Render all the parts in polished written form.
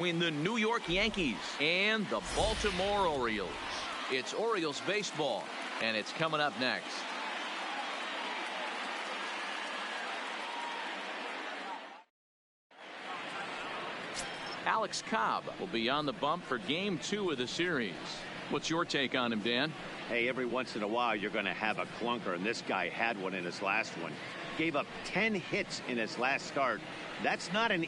Between the New York Yankees and the Baltimore Orioles. It's Orioles baseball, and it's coming up next. Alex Cobb will be on the bump for Game 2 of the series. What's your take on him, Dan? Hey, every once in a while you're going to have a clunker, and this guy had one in his last one. Gave up 10 hits in his last start. That's not an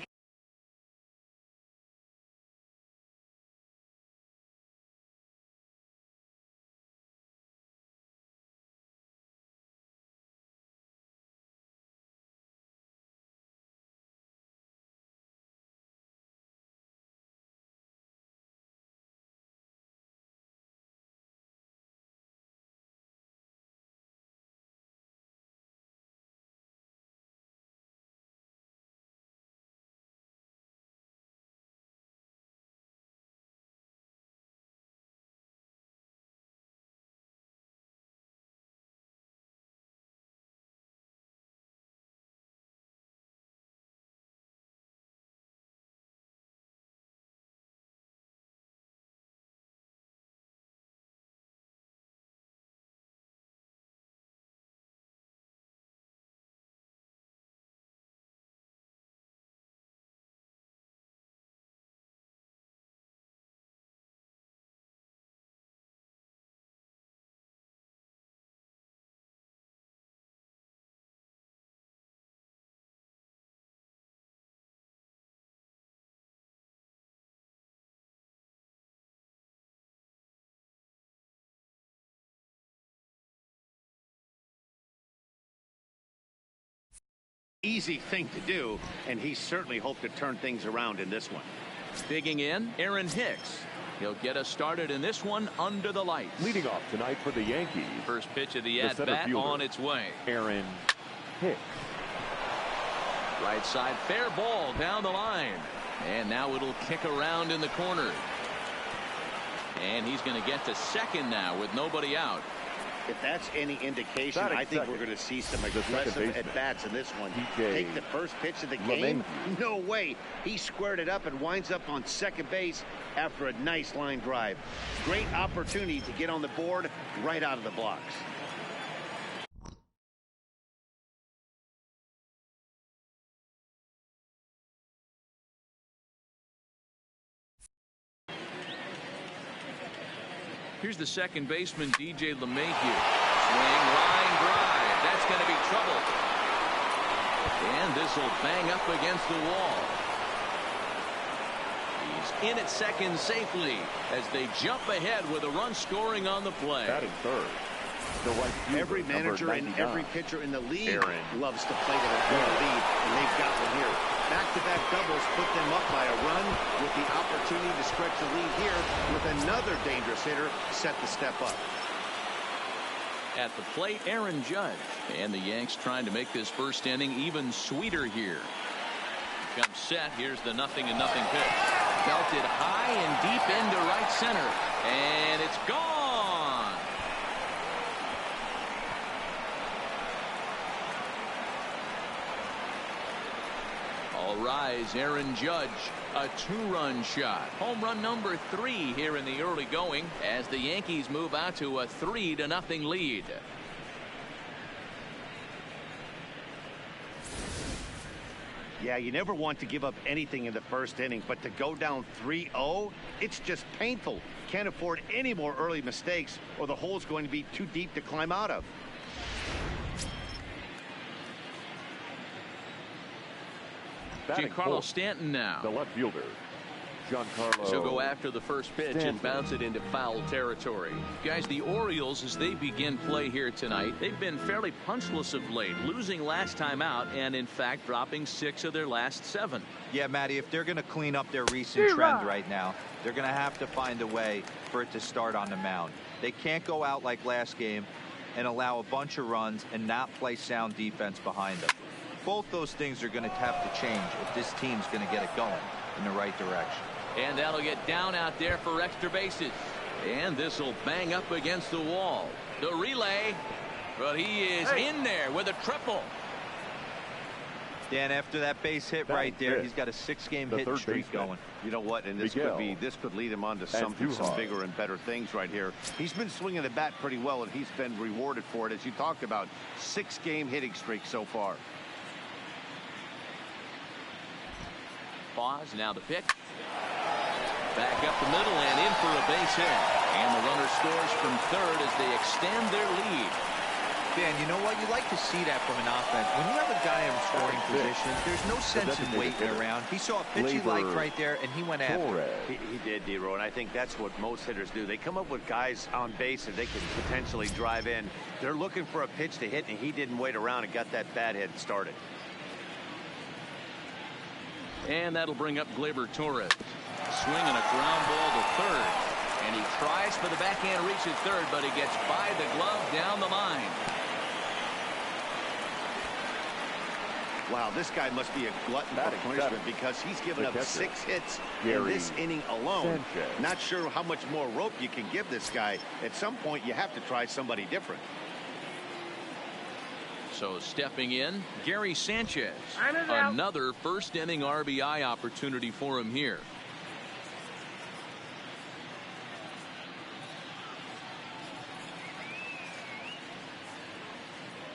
easy thing to do, and he certainly hoped to turn things around in this one. Digging in, Aaron Hicks. He'll get us started in this one under the lights. Leading off tonight for the Yankees. First pitch of the at-bat on its way. Aaron Hicks. Right side, fair ball down the line. And now it'll kick around in the corner. And he's going to get to second now with nobody out. If that's any indication, I think we're going to see some aggressive at-bats in this one. Take the first pitch of the game? No way. He squared it up and winds up on second base after a nice line drive. Great opportunity to get on the board right out of the blocks. Here's the second baseman, DJ LeMahieu. Swing, line drive. That's going to be trouble. And this will bang up against the wall. He's in at second safely as they jump ahead with a run scoring on the play. Batting third. Every manager and every pitcher in the league loves to play to their lead, and they've got one here. Back-to-back doubles put them up by a run with the opportunity to stretch the lead here with another dangerous hitter set to step up. At the plate, Aaron Judge. And the Yanks trying to make this first inning even sweeter here. Comes set. Here's the 0-0 pitch. Belted high and deep into right center. And it's gone. All rise, Aaron Judge, a two-run shot. Home run number 3 here in the early going as the Yankees move out to a 3-0 lead. Yeah, you never want to give up anything in the first inning, but to go down 3-0, it's just painful. Can't afford any more early mistakes or the hole's going to be too deep to climb out of. Giancarlo Stanton now. The left fielder, Giancarlo. So go after the first pitch and bounce it into foul territory. Guys, the Orioles, as they begin play here tonight, they've been fairly punchless of late, losing last time out and, in fact, dropping 6 of their last 7. Yeah, Matty, if they're going to clean up their recent trend right now, they're going to have to find a way for it to start on the mound. They can't go out like last game and allow a bunch of runs and not play sound defense behind them. Both those things are going to have to change if this team's going to get it going in the right direction. And that'll get down out there for extra bases. And this will bang up against the wall. The relay, but he is in there with a triple. Dan, after that base hit right there, he's got a 6-game hitting streak going. You know what? And this could lead him on to some bigger and better things right here. He's been swinging the bat pretty well, and he's been rewarded for it, as you talked about. 6-game hitting streak so far. Pause. Now the pitch. Back up the middle and in for a base hit. And the runner scores from third as they extend their lead. Dan, you know what? You like to see that from an offense. When you have a guy in scoring position, there's no sense in waiting around. He saw a pitch he liked right there, and he went after it. He did, D-Row, and I think that's what most hitters do. They come up with guys on base that they can potentially drive in. They're looking for a pitch to hit, and he didn't wait around and got that bat hit started. And that'll bring up Gleyber Torres. Swinging a ground ball to third. And he tries for the backhand reach at third, but he gets by the glove down the line. Wow, this guy must be a glutton for punishment because he's given up 6 hits in this inning alone. Not sure how much more rope you can give this guy. At some point, you have to try somebody different. So stepping in, Gary Sanchez. Another first inning RBI opportunity for him here.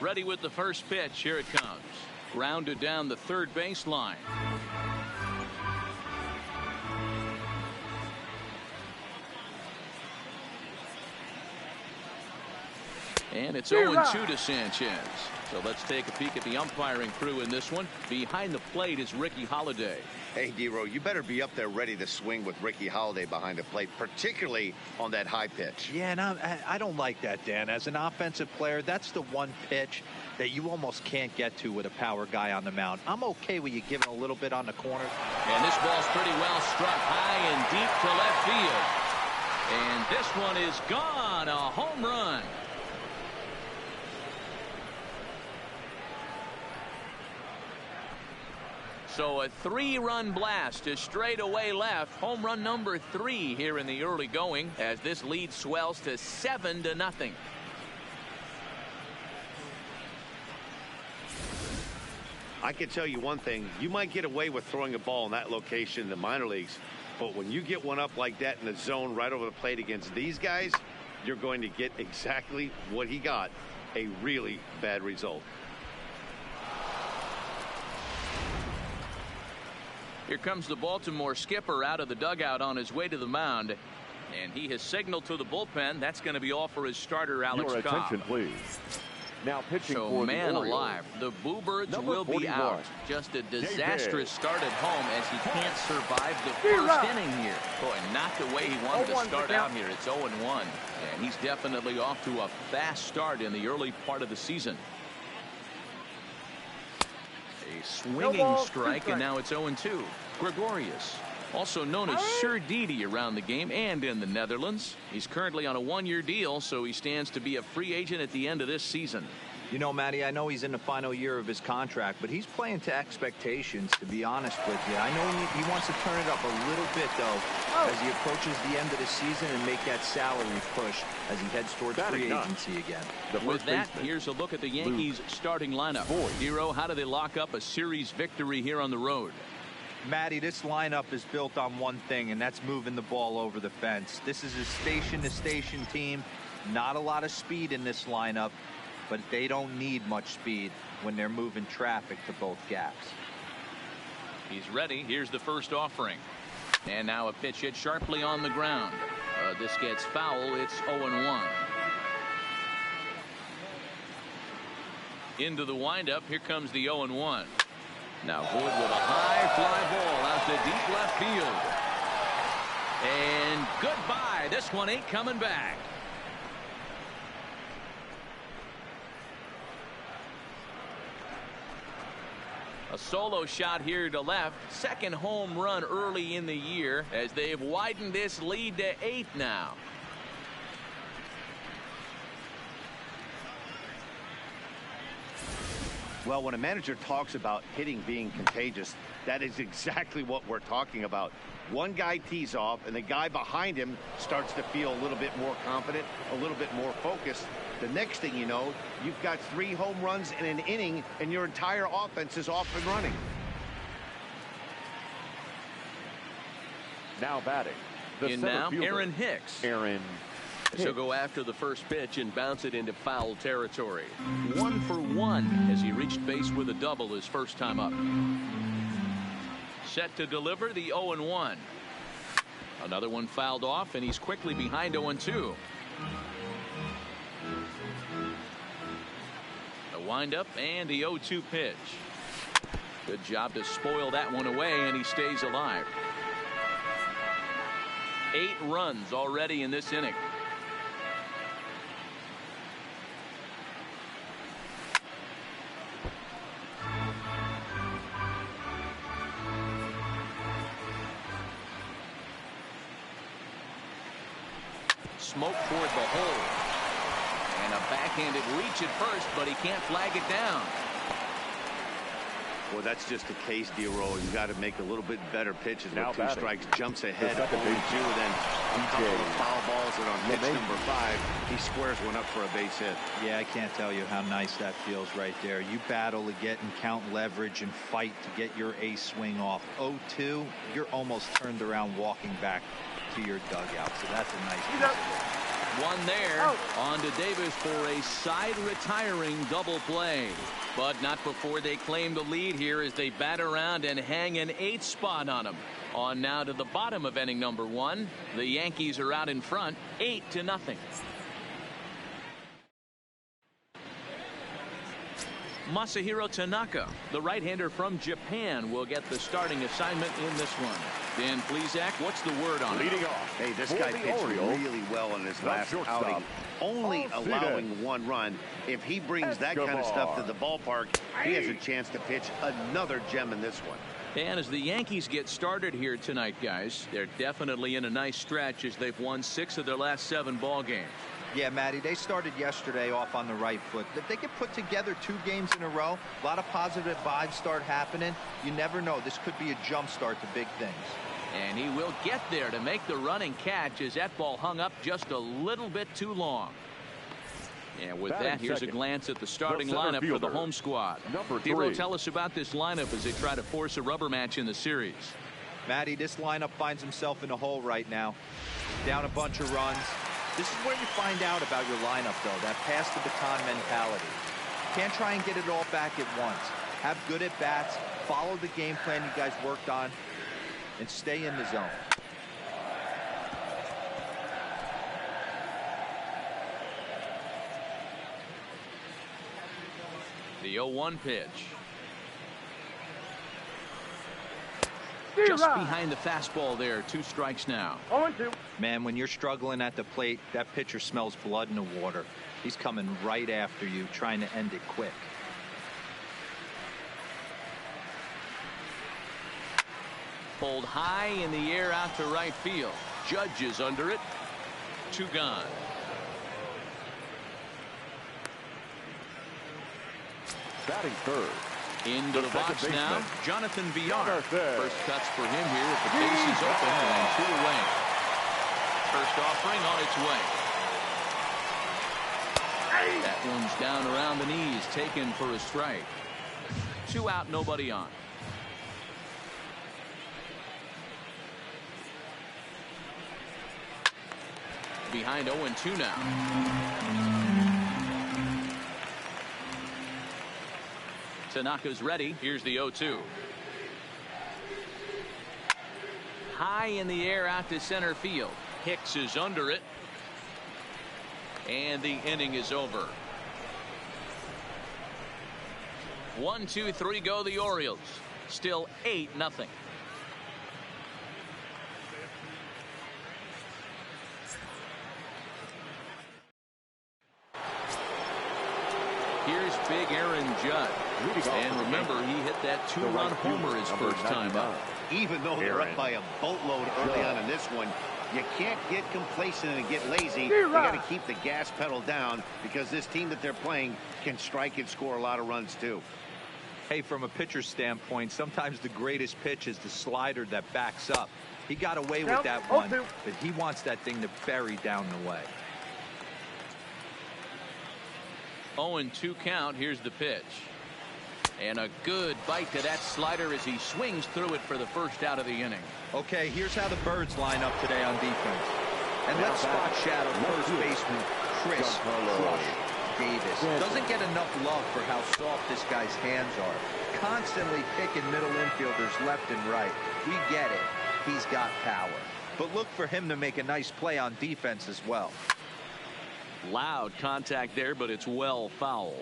Ready with the first pitch. Here it comes. Grounded down the third baseline. And it's 0-2 to Sanchez. So let's take a peek at the umpiring crew in this one. Behind the plate is Ricky Holiday. Hey, D-Row, you better be up there ready to swing with Ricky Holiday behind the plate, particularly on that high pitch. Yeah, and I don't like that, Dan. As an offensive player, that's the one pitch that you almost can't get to with a power guy on the mound. I'm okay with you giving a little bit on the corner. And this ball's pretty well struck high and deep to left field. And this one is gone. A home run. So a 3-run blast to straightaway left. Home run number 3 here in the early going as this lead swells to 7-0. I can tell you one thing. You might get away with throwing a ball in that location in the minor leagues, but when you get one up like that in the zone right over the plate against these guys, you're going to get exactly what he got, a really bad result. Here comes the Baltimore skipper out of the dugout on his way to the mound. And he has signaled to the bullpen. That's going to be all for his starter, Alex Your Cobb. attention, please. Now pitching so for man the Orioles, alive, the Bluebirds will 41. be out. Just a disastrous start at home as he can't survive the first inning here. Boy, not the way he wanted to start out here. It's 0-1. And he's definitely off to a fast start in the early part of the season. A swinging strike, and now it's 0-2. Gregorius, also known as Sir Didi around the game and in the Netherlands. He's currently on a 1-year deal, so he stands to be a free agent at the end of this season. You know, Matty, I know he's in the final year of his contract, but he's playing to expectations, to be honest with you. I know he wants to turn it up a little bit, though, as he approaches the end of the season and make that salary push as he heads towards free agency again. With that, here's a look at the Yankees' starting lineup. Hero, how do they lock up a series victory here on the road? Matty, this lineup is built on one thing, and that's moving the ball over the fence. This is a station-to-station team. Not a lot of speed in this lineup, but they don't need much speed when they're moving traffic to both gaps. He's ready. Here's the first offering. And now a pitch hit sharply on the ground. This gets foul. It's 0-1. Into the windup. Here comes the 0-1. Now Wood with a high fly ball out to deep left field. And goodbye. This one ain't coming back. A solo shot here to left. Second home run early in the year as they've widened this lead to 8 now. Well, when a manager talks about hitting being contagious, that is exactly what we're talking about. One guy tees off and the guy behind him starts to feel a little bit more confident, a little bit more focused, The next thing you know, you've got 3 home runs in an inning, and your entire offense is off and running. Now batting. In now, Aaron Hicks. He'll go after the first pitch and bounce it into foul territory. 1 for 1 as he reached base with a double his first time up. Set to deliver the 0-1. Another one fouled off, and he's quickly behind 0-2. The windup and the 0-2 pitch. Good job to spoil that one away, and he stays alive. 8 runs already in this inning. Smoke toward the hole. And a backhanded reach at first, but he can't flag it down. Well, that's just a case, D-Roll. You got to make a little bit better pitches. Now 2 strikes, jumps ahead, 0-2, then a couple of foul balls, and on pitch number 5, he squares one up for a base hit. Yeah, I can't tell you how nice that feels right there. You battle to get and count leverage and fight to get your ace swing off. 0-2, you're almost turned around walking back to your dugout, so that's a nice piece of it. One there. On to Davis for a side retiring double play. But not before they claim the lead here as they bat around and hang an 8th spot on him. On now to the bottom of inning number 1. The Yankees are out in front 8-0. Masahiro Tanaka, the right-hander from Japan, will get the starting assignment in this one. Dan Plesac, what's the word on it? Leading off. Hey, this guy pitched really well in his last outing, only allowing 1 run. If he brings that kind of stuff to the ballpark, he has a chance to pitch another gem in this one. And as the Yankees get started here tonight, guys, they're definitely in a nice stretch as they've won 6 of their last 7 ball games. Yeah, Matty, they started yesterday off on the right foot. If they can put together 2 games in a row, a lot of positive vibes start happening. You never know. This could be a jump start to big things. And he will get there to make the running catch as that ball hung up just a little bit too long. And with that, here's a glance at the starting lineup for the home squad. Hero, tell us about this lineup as they try to force a rubber match in the series. Matty, this lineup finds himself in a hole right now. Down a bunch of runs. This is where you find out about your lineup, though, that pass the baton mentality. Can't try and get it all back at once. Have good at-bats, follow the game plan you guys worked on, and stay in the zone. The 0-1 pitch. Just behind the fastball there. 2 strikes now. 0-2. Man, when you're struggling at the plate, that pitcher smells blood in the water. He's coming right after you, trying to end it quick. Pulled high in the air out to right field. Judge is under it. 2 gone. Batting third. Into the box now, Jonathan Villar. First cuts for him here if the base is open and 2 away. First offering on its way. That one's down around the knees, taken for a strike. 2 out, nobody on. Behind 0-2 now. Tanaka's ready. Here's the 0-2. High in the air out to center field. Hicks is under it. And the inning is over. 1, 2, 3 go the Orioles. Still 8-0. Here's big Aaron Judge. And remember, he hit that 2-run homer his first time up. Even though they're up by a boatload early on in this one, you can't get complacent and get lazy. You got to keep the gas pedal down because this team that they're playing can strike and score a lot of runs too. Hey, from a pitcher's standpoint, sometimes the greatest pitch is the slider that backs up. He got away with that one, but he wants that thing to bury down the way. 0-2 count. Here's the pitch. And a good bite to that slider as he swings through it for the first out of the inning. Okay, here's how the Birds line up today on defense. And let's spot shadow first baseman Chris Crush Davis. Doesn't get enough love for how soft this guy's hands are. Constantly picking middle infielders left and right. We get it. He's got power. But look for him to make a nice play on defense as well. Loud contact there, but it's well foul.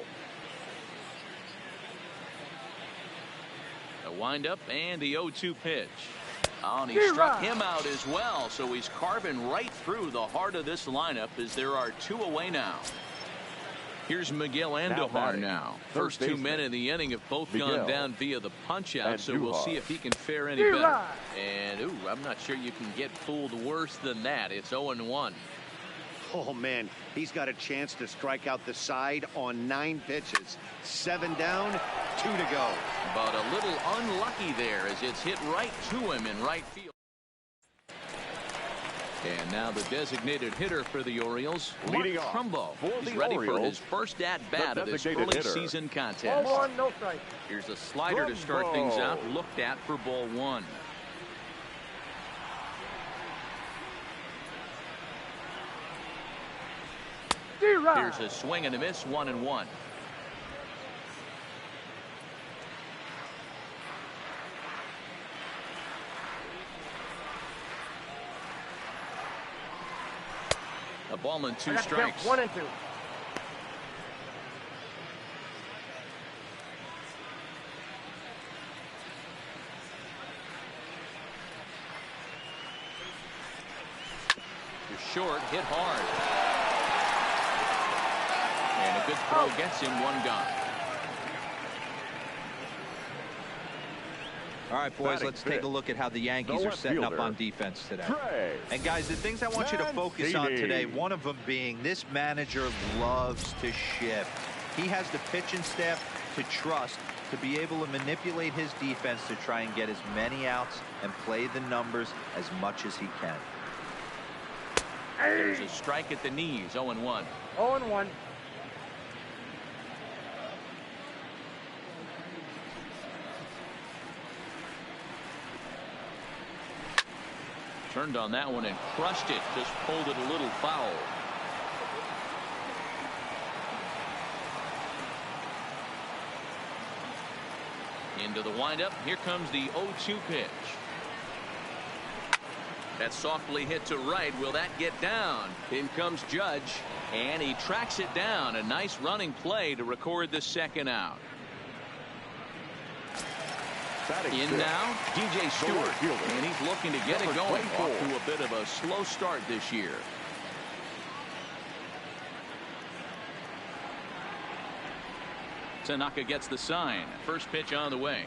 The windup and the 0-2 pitch. Oh, and he struck him out as well, so he's carving right through the heart of this lineup as there are 2 away now. Here's Miguel Andujar now. First 2 men in the inning have both gone down via the punch-out, so we'll see if he can fare any better. And, ooh, I'm not sure you can get fooled worse than that. It's 0-1. Oh, man, he's got a chance to strike out the side on 9 pitches. 7 down, 2 to go. But a little unlucky there as it's hit right to him in right field. And now the designated hitter for the Orioles, leading Mark off Trumbo. He's the ready Orioles, for his first at-bat of this early hitter. season contest. Ball 1, no strike. Here's a slider to start things out, looked at for ball 1. Here's a swing and a miss, 1-1. A ball and 2 strikes. 1 and 2. You're short, hit hard. And a good throw gets him 1 gone. All right, boys, let's take a look at how the Yankees are setting up on defense today. And, guys, the things I want you to focus on today, one of them being this manager loves to shift. He has the pitching staff to trust to be able to manipulate his defense to try and get as many outs and play the numbers as much as he can. There's a strike at the knees, 0-1. 0-1. Turned on that one and crushed it. Just pulled it a little foul. Into the windup. Here comes the 0-2 pitch. That's softly hit to right. Will that get down? In comes Judge, and he tracks it down. A nice running play to record the second out. In now, DJ Stewart, and he's looking to get it going. Off to a bit of a slow start this year. Tanaka gets the sign. First pitch on the way.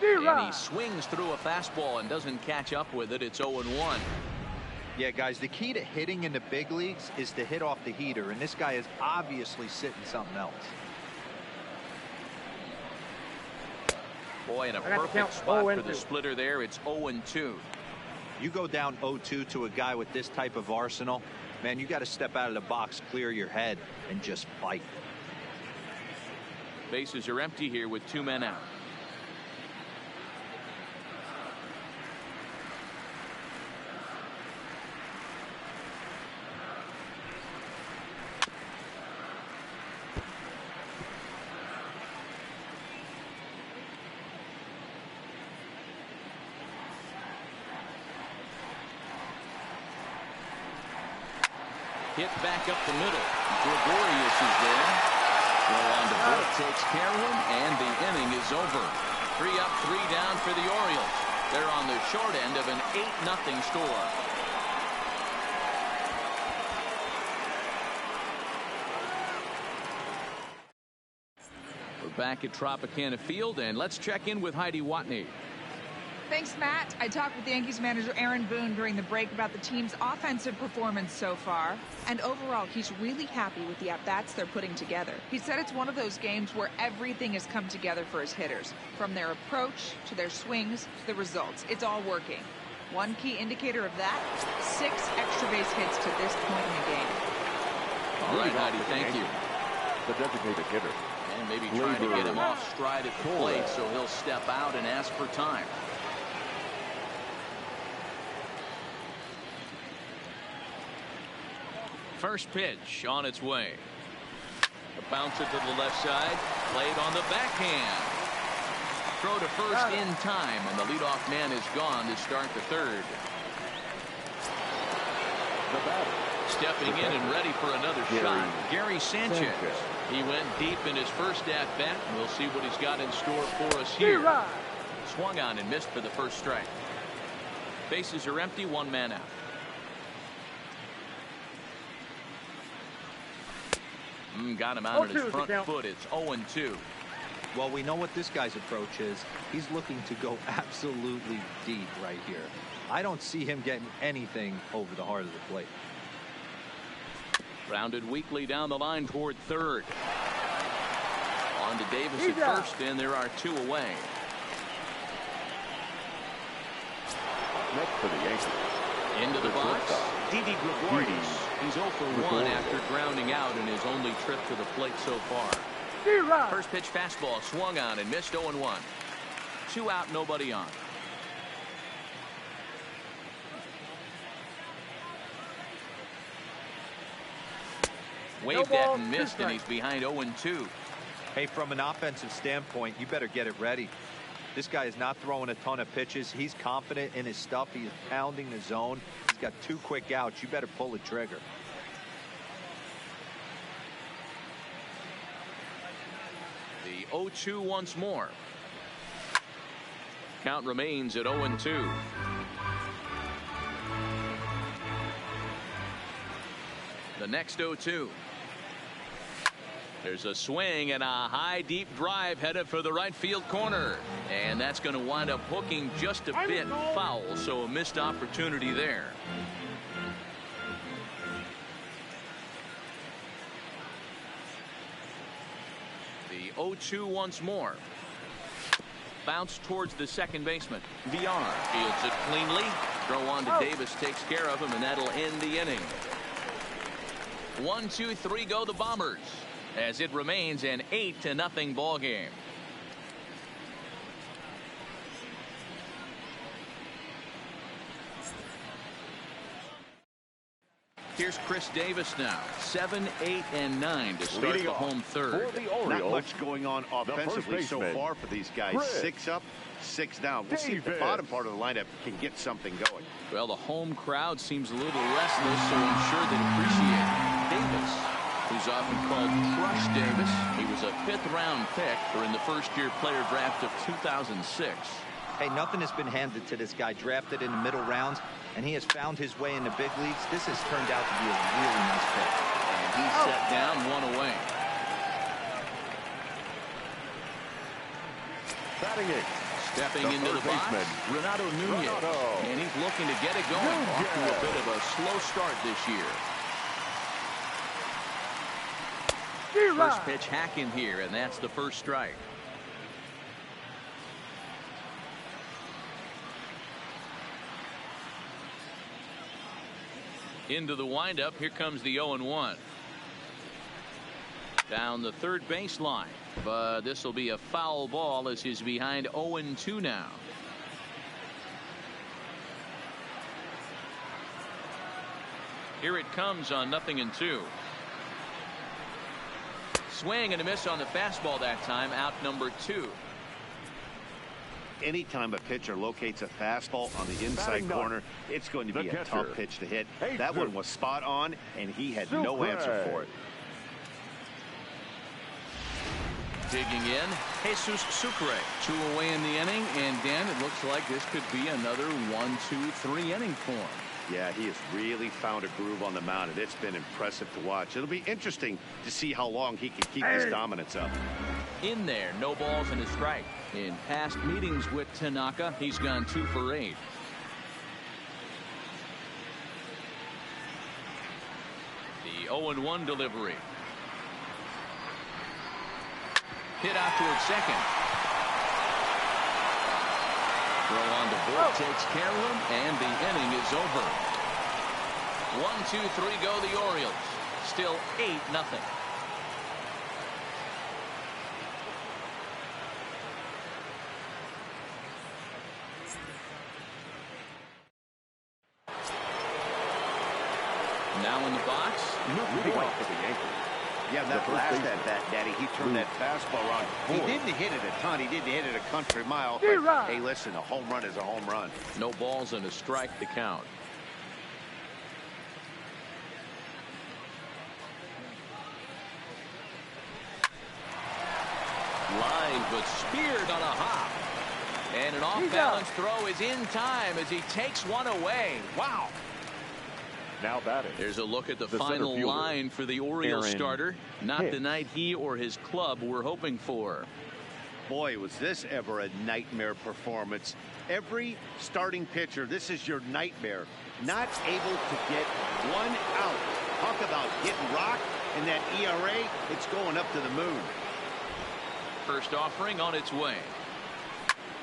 And he swings through a fastball and doesn't catch up with it. It's 0-1. Yeah, guys, the key to hitting in the big leagues is to hit off the heater, and this guy is obviously sitting something else. Boy, in a perfect spot for the splitter there. It's 0-2. You go down 0-2 to a guy with this type of arsenal, man, you got to step out of the box, clear your head, and just fight. Bases are empty here with 2 men out. Hit back up the middle. Gregorius is there. Well, takes care of him, and the inning is over. 3 up, 3 down for the Orioles. They're on the short end of an 8-0 score. We're back at Tropicana Field, and let's check in with Heidi Watney. Thanks, Matt. I talked with the Yankees manager Aaron Boone during the break about the team's offensive performance so far. And overall, he's really happy with the at-bats they're putting together. He said it's one of those games where everything has come together for his hitters. From their approach, to their swings, to the results. It's all working. One key indicator of that, 6 extra base hits to this point in the game. All right, Heidi, thank you. The designated hitter. And maybe trying to get him off stride at the plate, so he'll step out and ask for time. First pitch on its way. A bouncer to the left side. Played on the backhand. Throw to first in time, and the leadoff man is gone to start the third. The batter. Stepping in and ready for another shot, Gary Sanchez. He went deep in his first at-bat. We'll see what he's got in store for us here. Swung on and missed for the first strike. Bases are empty, one man out. Got him out on his front foot. It's 0-2. Well, we know what this guy's approach is. He's looking to go absolutely deep right here. I don't see him getting anything over the heart of the plate. Rounded weakly down the line toward third. On to Davis at first, and there are two away. Next for the Yankees. Into the box, Didi Gregorius. He's 0 for 1 after grounding out in his only trip to the plate so far. First pitch fastball swung on and missed 0-1. 2 out, nobody on. Waved at and missed, and he's behind 0-2. Hey, from an offensive standpoint, you better get it ready. This guy is not throwing a ton of pitches. He's confident in his stuff. He is pounding the zone. He's got 2 quick outs. You better pull the trigger. The 0-2 once more. Count remains at 0-2. The next 0-2. There's a swing and a high deep drive headed for the right field corner, and that's going to wind up hooking just a bit foul, so a missed opportunity there. The 0-2 once more. Bounce towards the second baseman. VR fields it cleanly. Throw on to Davis, takes care of him, and that'll end the inning. 1, 2, 3 go the Bombers, as it remains an 8-0 ball game. Here's Chris Davis now. 7, 8, and 9 to start the home third. Not much going on offensively so far for these guys. 6 up, 6 down. We'll see if the bottom part of the lineup can get something going. Well, the home crowd seems a little restless, so I'm sure they appreciate it. Davis, who's often called Crush Davis. He was a 5th-round pick during the first-year player draft of 2006. Hey, nothing has been handed to this guy. Drafted in the middle rounds, and he has found his way in the big leagues. This has turned out to be a really nice pick. And he's set down 1 away. Batting it. Stepping into the box, Renato Nunez. And he's looking to get it going. Off to a bit of a slow start this year. First pitch hacking here, and that's the first strike. Into the windup. Here comes the 0-1. Down the third baseline, but this will be a foul ball as he's behind 0-2 now. Here it comes on 0-2. Swing and a miss on the fastball that time. Out number 2. Anytime a pitcher locates a fastball on the inside corner, it's going to be a tough pitch to hit. That one was spot on, and he had no answer for it. Digging in, Jesus Sucre. 2 away in the inning, and Dan, it looks like this could be another 1, 2, 3 inning for him. Yeah, he has really found a groove on the mound, and it's been impressive to watch. It'll be interesting to see how long he can keep this dominance up. In there, no balls and a strike. In past meetings with Tanaka, he's gone 2 for 8. The 0-1 delivery. Hit out towards second. Throw on to Boyd, takes care of him, and the inning is over. 1, 2, 3 go the Orioles. Still 8-0. Now in the box, moving off for the Yankees. Yeah, that last at bat, Daddy, he turned that fastball around. He didn't hit it a ton. He didn't hit it a country mile. But, hey, listen, a home run is a home run. No balls and a strike to count. Line, but speared on a hop. And an off-balance throw is in time as he takes one away. Wow. Now batting. There's a look at the final line for the Orioles starter. Not the night he or his club were hoping for. Boy, was this ever a nightmare performance. Every starting pitcher, this is your nightmare. Not able to get one out. Talk about getting rocked, and that ERA, it's going up to the moon. First offering on its way.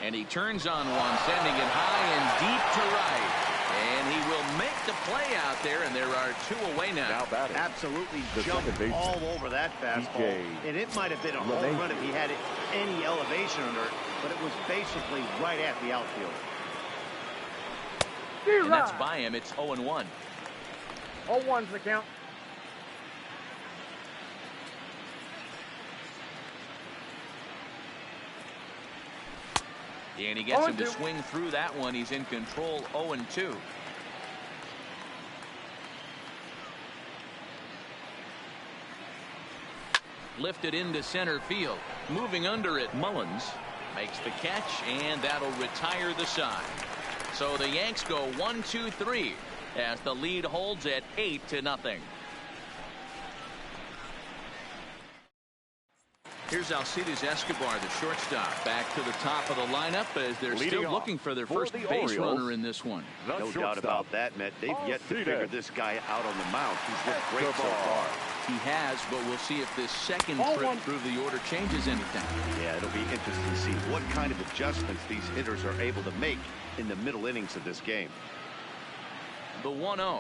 And he turns on one, sending it high and deep to right. And he will make the play out there, and there are 2 away now. Absolutely jumped all over that fastball. And it might have been a home run if he had any elevation under it, but it was basically right at the outfield. And that's by him. It's 0-1. 0-1's the count. And he gets him to swing through that one. He's in control. 0-2. Lifted into center field. Moving under it, Mullins makes the catch, and that'll retire the side. So the Yanks go 1-2-3 as the lead holds at 8-0. Here's Alcides Escobar, the shortstop, back to the top of the lineup as they're still looking for their first base runner in this one. No doubt about that, Matt. They've yet to figure this guy out on the mound. He's looked great so far. He has, but we'll see if this second trip through the order changes anything. Yeah, it'll be interesting to see what kind of adjustments these hitters are able to make in the middle innings of this game. The 1-0.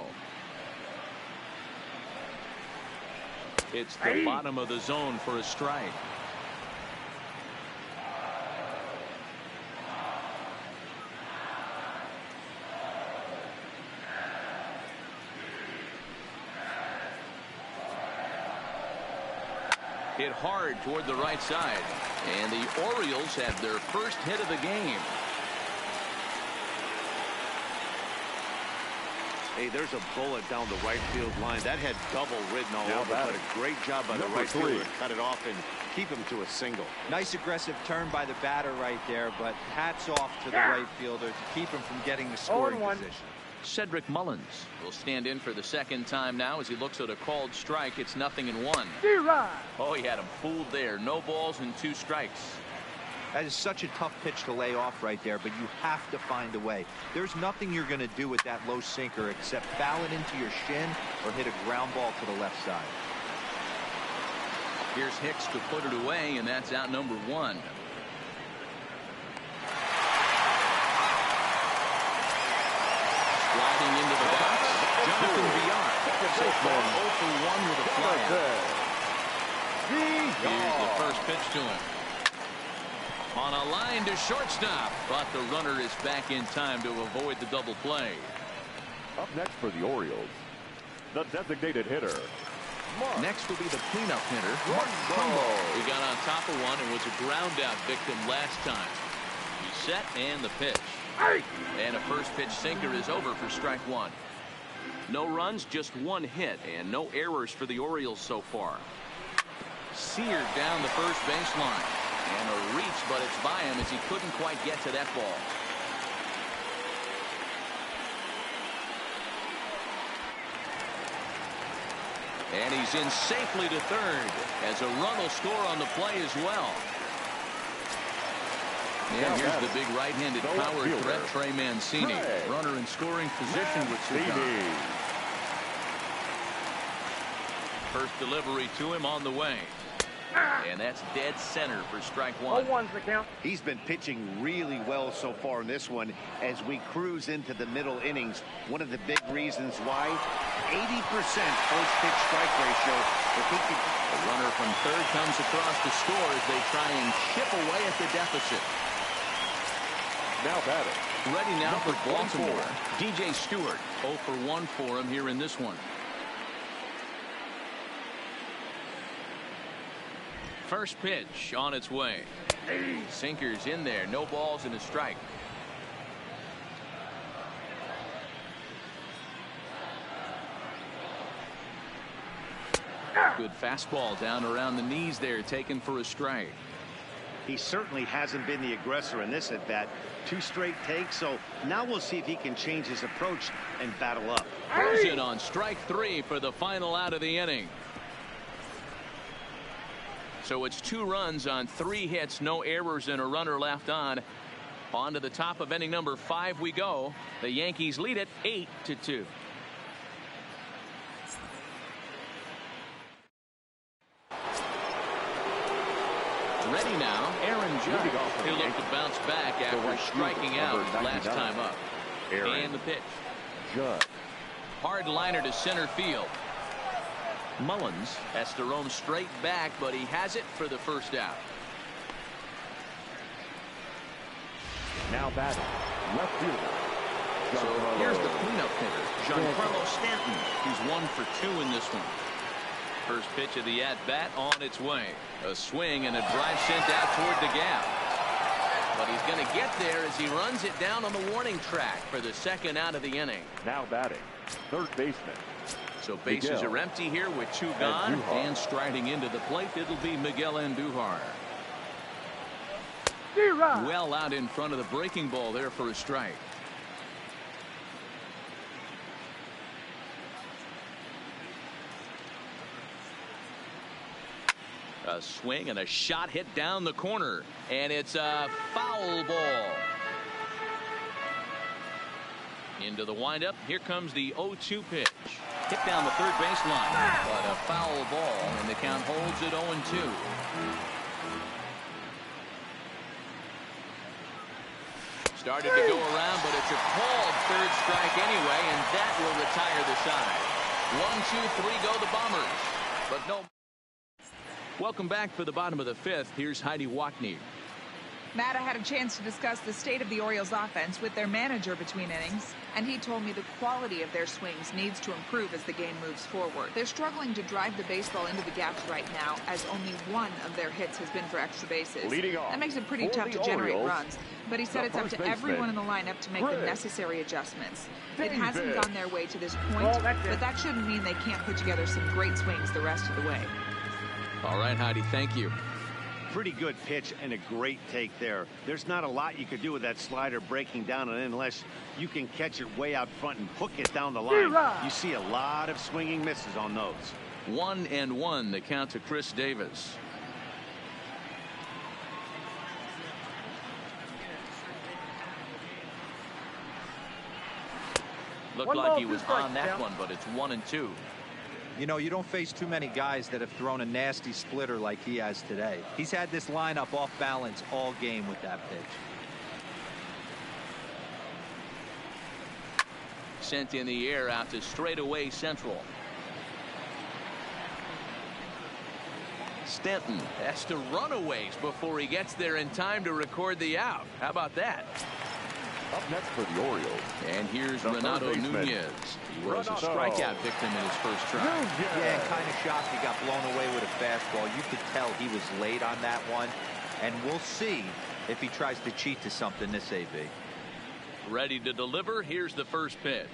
It's the bottom of the zone for a strike. Hit hard toward the right side, and the Orioles have their first hit of the game. Hey, there's a bullet down the right field line. That had double written all over, but a great job by the right fielder to cut it off and keep him to a single. Nice aggressive turn by the batter right there, but hats off to the right fielder to keep him from getting the scoring position. Cedric Mullins will stand in for the second time now as he looks at a called strike. It's 0-1. Oh, he had him fooled there. No balls and 2 strikes. That is such a tough pitch to lay off right there, but you have to find a way. There's nothing you're going to do with that low sinker except foul it into your shin or hit a ground ball to the left side. Here's Hicks to put it away, and that's out number 1. Sliding into the box, Jonathan Villar. So far 0 for 1 with a flyout. Here's the first pitch to him. On a line to shortstop, but the runner is back in time to avoid the double play. Up next for the Orioles, the designated hitter. Next will be the cleanup hitter, Martin Trumbo. He got on top of one and was a ground out victim last time. He's set and the pitch. And a first pitch sinker is over for strike 1. No runs, just 1 hit, and no errors for the Orioles so far. Seared down the first baseline. And a reach, but it's by him as he couldn't quite get to that ball. And he's in safely to third as a run will score on the play as well. And here's the big right-handed power threat, Trey Mancini. Runner in scoring position with Cigar. First delivery to him on the way. And that's dead center for strike one. 0-1's the count. He's been pitching really well so far in this one as we cruise into the middle innings. One of the big reasons why 80% first pitch strike ratio. If he could... The runner from third comes across the score as they try and chip away at the deficit. Now batting. Ready now for Baltimore. DJ Stewart. 0 for 1 for him here in this one. First pitch on its way. Sinkers in there. No balls and a strike. Good fastball down around the knees there, taken for a strike. He certainly hasn't been the aggressor in this at bat. 2 straight takes, so now we'll see if he can change his approach and battle up. Throws it on strike 3 for the final out of the inning. So it's 2 runs on 3 hits, no errors, and a runner left on. On to the top of inning number 5 we go. The Yankees lead it 8-2. Ready now, Aaron Judge. He'll look to bounce back after striking out last time up. And the pitch. Judge. Hard liner to center field. Mullins has to roam straight back, but he has it for the first out. Now batting. Left fielder. So here's the cleanup hitter, Giancarlo Stanton. He's 1 for 2 in this one. First pitch of the at-bat on its way. A swing and a drive sent out toward the gap. But he's going to get there as he runs it down on the warning track for the second out of the inning. Now batting. Third baseman. So bases are empty here with 2 gone. And striding into the plate, it'll be Miguel Andujar. Well out in front of the breaking ball there for a strike. A swing and a shot hit down the corner, and it's a foul ball. Into the windup. Here comes the 0-2 pitch. Hit down the third baseline, but a foul ball, and the count holds at 0-2. Started to go around, but it's a called third strike anyway, and that will retire the side. 1, 2, 3 go the Bombers, but no. Welcome back for the bottom of the 5th. Here's Heidi Watney. Matt, I had a chance to discuss the state of the Orioles offense with their manager between innings, and he told me the quality of their swings needs to improve as the game moves forward. They're struggling to drive the baseball into the gaps right now, as only 1 of their hits has been for extra bases. That makes it pretty tough to generate runs, but he said it's up to everyone in the lineup to make the necessary adjustments. It hasn't gone their way to this point, but that shouldn't mean they can't put together some great swings the rest of the way. All right, Heidi, thank you. Pretty good pitch and a great take there. There's not a lot you could do with that slider breaking down and unless you can catch it way out front and hook it down the line. You see a lot of swinging misses on those. 1-1 the count to Chris Davis. Looked like he was on that one, but it's 1-2. You know, you don't face too many guys that have thrown a nasty splitter like he has today. He's had this lineup off balance all game with that pitch. Sent in the air out to straightaway central. Stanton has to run a ways before he gets there in time to record the out. How about that? Up next for the Orioles. And here's Renato Nunez. He was a strikeout victim in his first try. Yeah, kind of shocked he got blown away with a fastball. You could tell he was late on that one. And we'll see if he tries to cheat to something this AB. Ready to deliver. Here's the first pitch.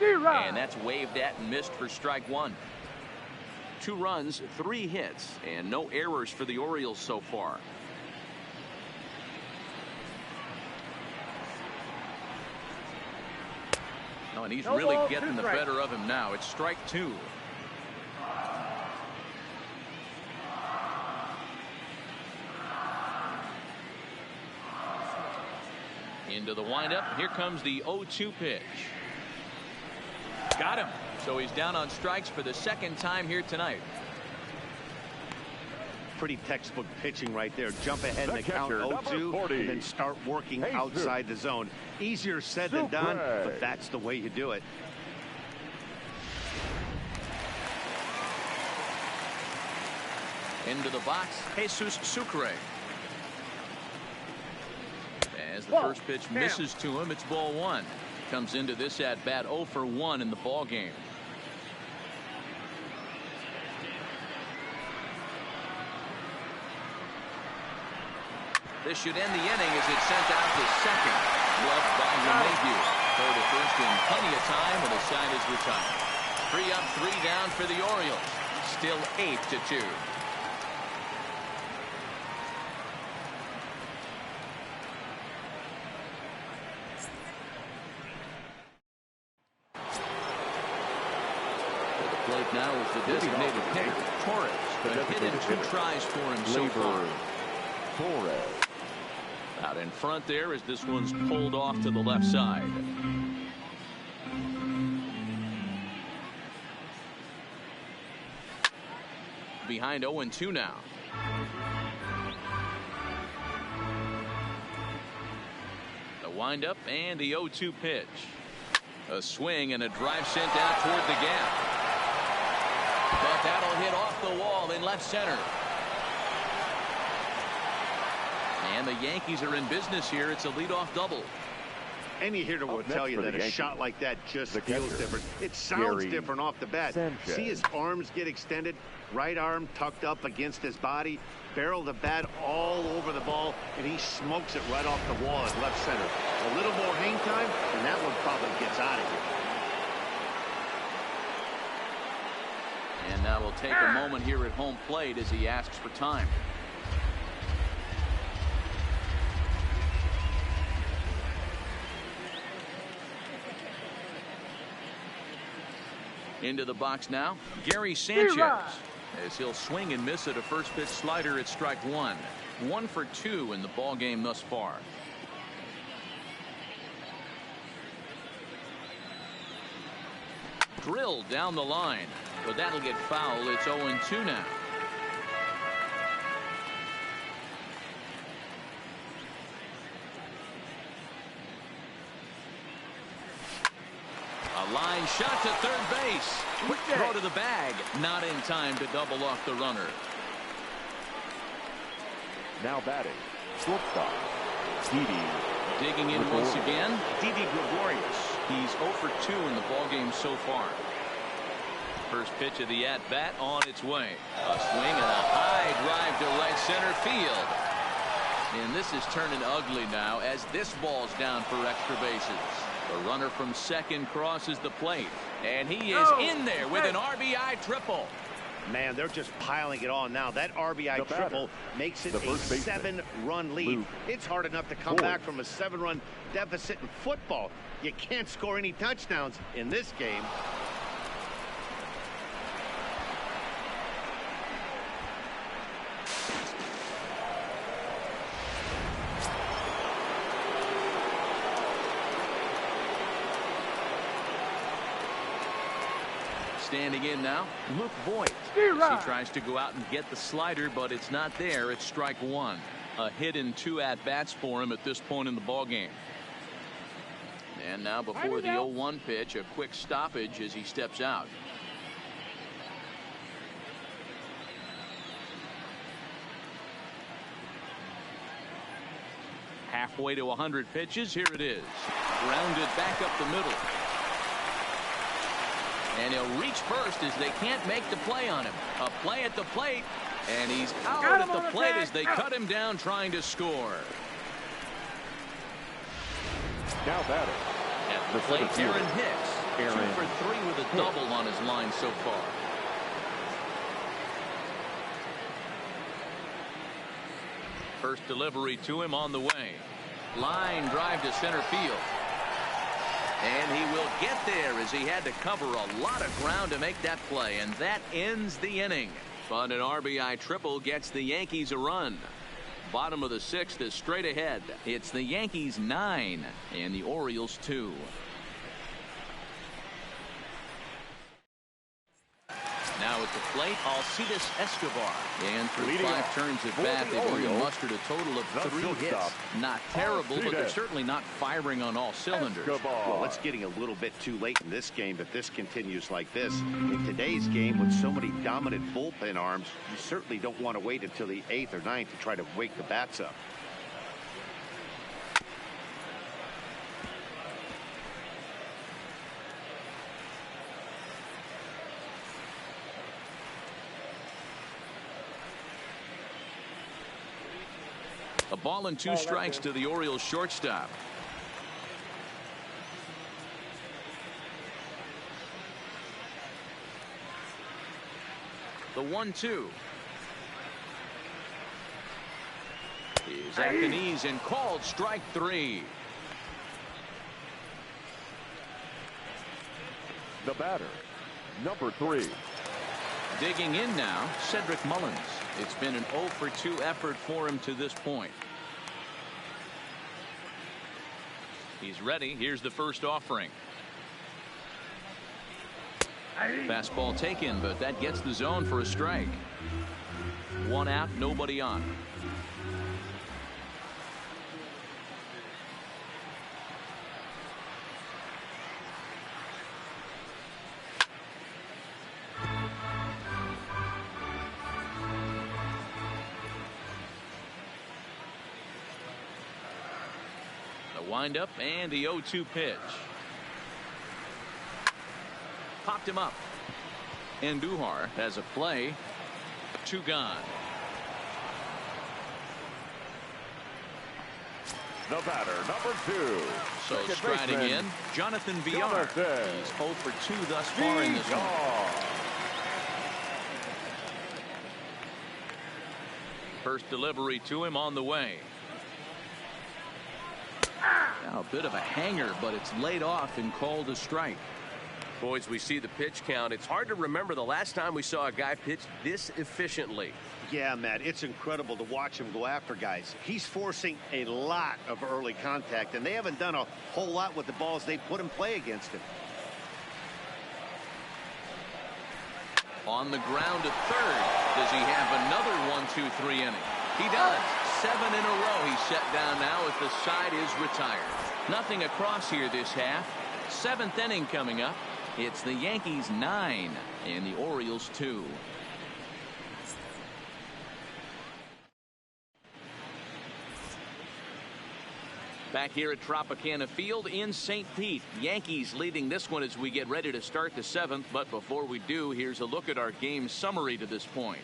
And that's waved at and missed for strike 1. 2 runs, 3 hits, and no errors for the Orioles so far. Oh, and he's really getting the better of him now. It's strike 2. Into the windup. Here comes the 0-2 pitch. Got him. So he's down on strikes for the second time here tonight. pretty textbook pitching right there. Jump ahead in the count 0-2 and then start working outside the zone. Easier said than done, but that's the way you do it. Into the box, Jesus Sucre. As the first pitch misses to him, it's ball one. Comes into this at bat 0 for 1 in the ball game. This should end the inning as it's sent out to second. Gloved by LeMahieu. Throw to first in plenty of time, and the side is retired. 3 up, 3 down for the Orioles. Still 8-2. Plate now is the designated hitter, Torres. A hit and 2 tries for him so far. Torres. Out in front there as this one's pulled off to the left side. Behind 0-2 now. The windup and the 0-2 pitch. A swing and a drive sent out toward the gap. But that'll hit off the wall in left center. And the Yankees are in business here. It's a leadoff double. Any hitter will tell you that a shot like that just feels different. It sounds different off the bat. See his arms get extended, right arm tucked up against his body, barrel the bat all over the ball, and he smokes it right off the wall at left center. A little more hang time, and that one probably gets out of here. And now we'll take a moment here at home plate as he asks for time. Into the box now, Gary Sanchez. As he'll swing and miss at a first pitch slider at strike 1. 1 for 2 in the ball game thus far. Drilled down the line, but that'll get foul. It's 0-2 now. A line shot to third base. Quick throw to the bag. Not in time to double off the runner. Now batting, shortstop, Didi. Digging in once again, Didi Gregorius. He's 0 for 2 in the ballgame so far. First pitch of the at-bat on its way. A swing and a high drive to right center field. And this is turning ugly now as this ball's down for extra bases. The runner from second crosses the plate. And he is in there with an RBI triple. Man, they're just piling it on now. That RBI triple makes it a 7-run lead. It's hard enough to come back from a 7-run deficit in football. You can't score any touchdowns in this game. Standing in now, Luke Voigt. He tries to go out and get the slider, but it's not there. It's strike 1. A hit in 2 at-bats for him at this point in the ballgame. And now before the 0-1 pitch, a quick stoppage as he steps out. Halfway to 100 pitches. Here it is. Grounded back up the middle. And he'll reach first as they can't make the play on him. A play at the plate, and he's out at the plate as they cut him down trying to score. Now batting. At the plate, Aaron Hicks. 2 for 3 with a double on his line so far. First delivery to him on the way. Line drive to center field. And he will get there as he had to cover a lot of ground to make that play. And that ends the inning. But an RBI triple gets the Yankees a run. Bottom of the 6th is straight ahead. It's the Yankees 9 and the Orioles 2. Now at the plate, Alcides Escobar. And through Leading 5 off turns at for bat, the they've only Orioles, mustered a total of the 3 hits. shortstop, Not terrible, but they're Alcides certainly not firing on all cylinders. Escobar. Well, it's getting a little bit too late in this game if this continues like this. In today's game, with so many dominant bullpen arms, you certainly don't want to wait until the 8th or 9th to try to wake the bats up. A ball and 2 strikes to the Orioles shortstop. The 1-2. Is at the knees and called strike 3. The batter, number 3. Digging in now, Cedric Mullins. It's been an 0 for 2 effort for him to this point. He's ready. Here's the first offering. Fastball taken, but that gets the zone for a strike. 1 out, nobody on. Windup and the 0-2 pitch. Popped him up. And Duhar has a play. 2 gone. The batter, number 2. So Second striding baseman, in, Jonathan Villar. He's 0 for 2 thus far in this one. First delivery to him on the way. Now a bit of a hanger, but it's laid off and called a strike. Boys, we see the pitch count. It's hard to remember the last time we saw a guy pitch this efficiently. Yeah, Matt, it's incredible to watch him go after guys. He's forcing a lot of early contact, and they haven't done a whole lot with the balls they put in play against him. On the ground at third. Does he have another 1-2-3 inning? He does. 7 in a row he's set down now as the side is retired. Nothing across here this half. 7th inning coming up. It's the Yankees 9 and the Orioles 2. Back here at Tropicana Field in St. Pete. Yankees leading this one as we get ready to start the 7th. But before we do, here's a look at our game summary to this point.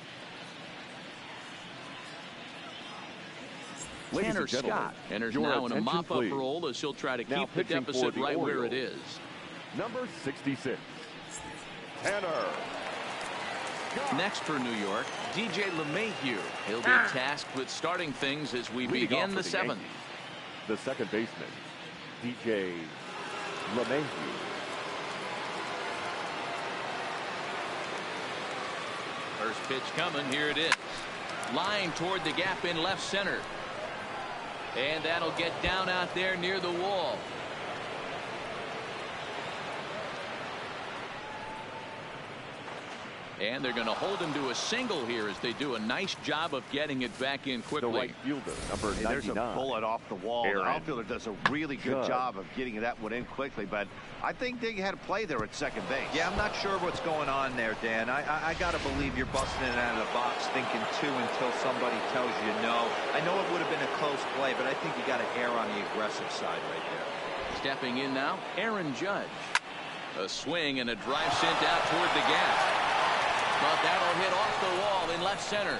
Tanner Scott enters now in a mop-up role as he'll try to keep the deficit right where it is. Number 66, Tanner Scott. Next for New York, DJ LeMahieu. He'll be tasked with starting things as we begin the 7th. Yankees, the second baseman, DJ LeMahieu. First pitch coming. Here it is. Line toward the gap in left center. And that'll get down out there near the wall. And they're going to hold him to a single here as they do a nice job of getting it back in quickly. The right fielder, number 99. There's a bullet off the wall. The outfielder does a really good job of getting that one in quickly, but I think they had a play there at second base. Yeah, I'm not sure what's going on there, Dan. I got to believe you're busting it out of the box thinking 2 until somebody tells you no. I know it would have been a close play, but I think you got to err on the aggressive side right there. Stepping in now, Aaron Judge. A swing and a drive sent out toward the gap. But that'll hit off the wall in left center.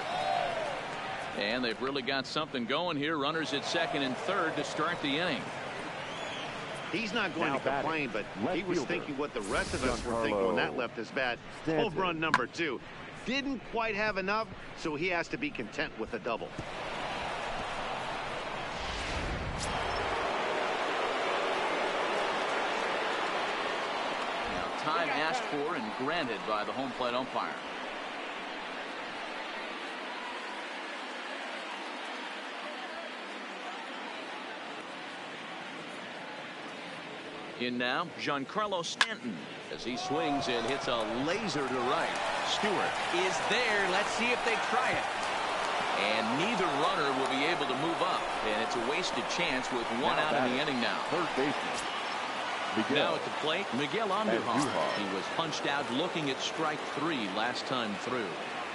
And they've really got something going here. Runners at second and third to start the inning. He's not going to complain, but he was thinking what the rest of us were thinking when that left his bat. Home run number 2. Didn't quite have enough, so he has to be content with a double. Time asked for and granted by the home plate umpire. In now, Giancarlo Stanton as he swings and hits a laser to right. Stewart is there. Let's see if they try it. And neither runner will be able to move up. And it's a wasted chance with one out in the inning now. Third baseman. Now at the plate, Miguel Andujar. He was punched out looking at strike 3 last time through.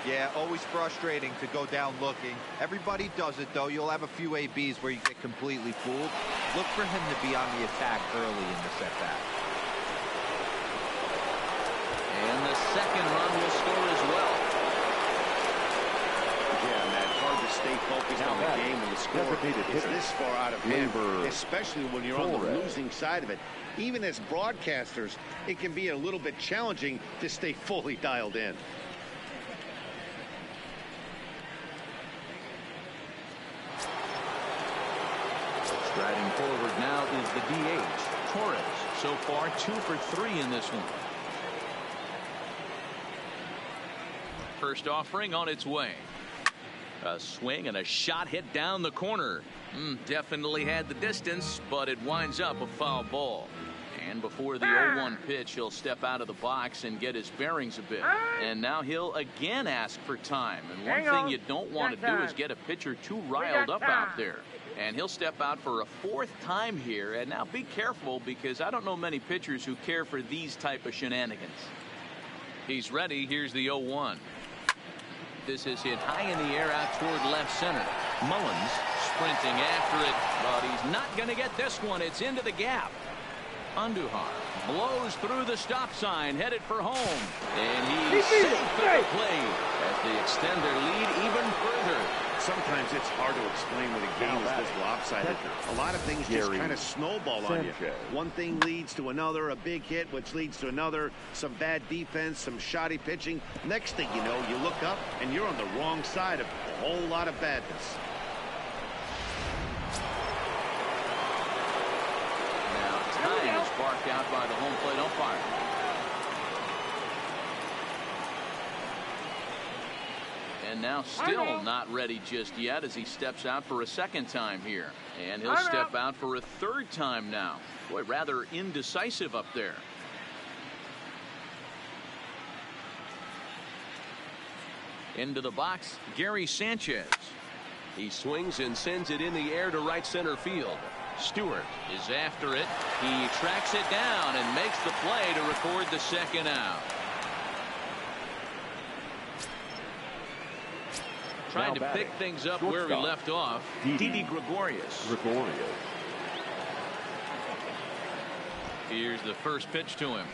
Yeah, always frustrating to go down looking. Everybody does it, though. You'll have a few ABs where you get completely fooled. Look for him to be on the attack early in the setback. And the second run will score as well. Yeah, Matt, hard to stay focused on the game when the score is this far out of hand, especially when you're on the losing side of it. Even as broadcasters, it can be a little bit challenging to stay fully dialed in. Striding forward now is the DH, Torres. So far, 2 for 3 in this one. First offering on its way. A swing and a shot hit down the corner. Definitely had the distance, but it winds up a foul ball. And before the 0-1 pitch, he'll step out of the box and get his bearings a bit. And now he'll again ask for time. And one thing you don't want to do is get a pitcher too riled up out there. And he'll step out for a 4th time here. And now be careful, because I don't know many pitchers who care for these type of shenanigans. He's ready. Here's the 0-1. This is hit high in the air out toward left center. Mullins sprinting after it, but he's not going to get this one. It's into the gap. Andujar blows through the stop sign, headed for home. And he's safe at the plate as they extend their lead even further. Sometimes it's hard to explain when a game is this lopsided. A lot of things just kind of snowball on you. One thing leads to another, a big hit, which leads to another, some bad defense, some shoddy pitching. Next thing you know, you look up and you're on the wrong side of a whole lot of badness. Now time is barked out by the home plate umpire. And now still not ready just yet as he steps out for a 2nd time here. And he'll step out for a 3rd time now. Boy, rather indecisive up there. Into the box, Gary Sanchez. He swings and sends it in the air to right center field. Stewart is after it. He tracks it down and makes the play to record the 2nd out. Trying to pick things up where we left off. Didi Gregorius. Here's the first pitch to him.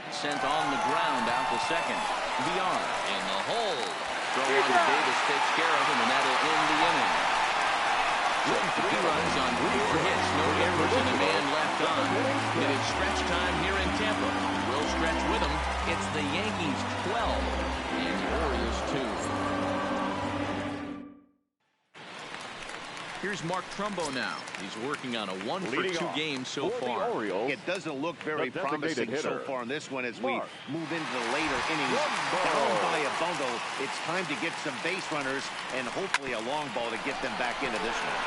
Sent on the ground out to second. Villar in the hole. Throw on to Davis takes care of him, and that'll end the inning. 3 runs on 4 hits, no errors, and a man left on. It is stretch time here in Tampa. We'll stretch with them. It's the Yankees 12 and the Orioles 2. Here's Mark Trumbo now. He's working on a 1 for 2 game so far. It doesn't look very promising so far in this one as we move into the later innings. Down by a bundle, it's time to get some base runners and hopefully a long ball to get them back into this one.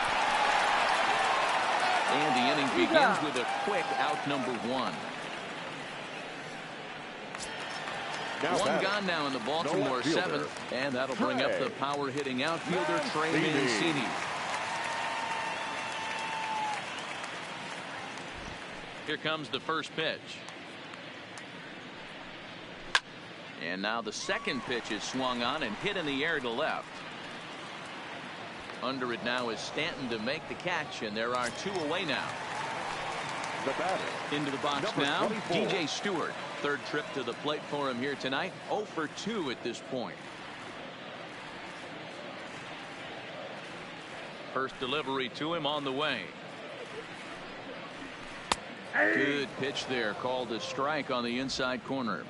And the inning begins with a quick out number 1. One gone now in the Baltimore 7th, and that'll bring up the power hitting outfielder Trey Mancini. Here comes the first pitch. And now the second pitch is swung on and hit in the air to left. Under it now is Stanton to make the catch, and there are 2 away now. The batter. Into the box now, DJ Stewart. 3rd trip to the plate for him here tonight. 0 for 2 at this point. First delivery to him on the way. Good pitch there, called a strike on the inside corner.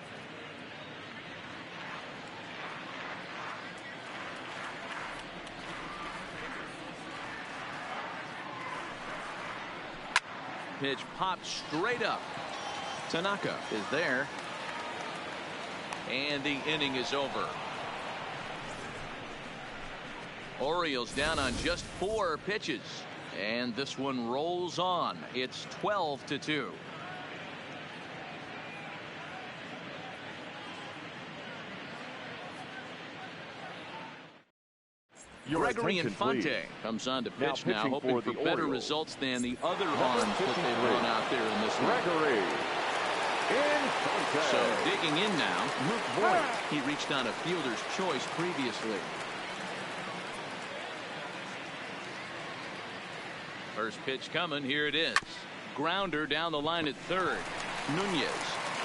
Pitch popped straight up. Tanaka is there. And the inning is over. Orioles down on just 4 pitches. And this one rolls on. It's 12-2. Gregory Infante comes on to pitch now, hoping for better results than the other arms that they've run out there in this one. Gregory Infante. So digging in now, Luke Voigt. He reached on a fielder's choice previously. First pitch coming. Here it is. Grounder down the line at third. Nunez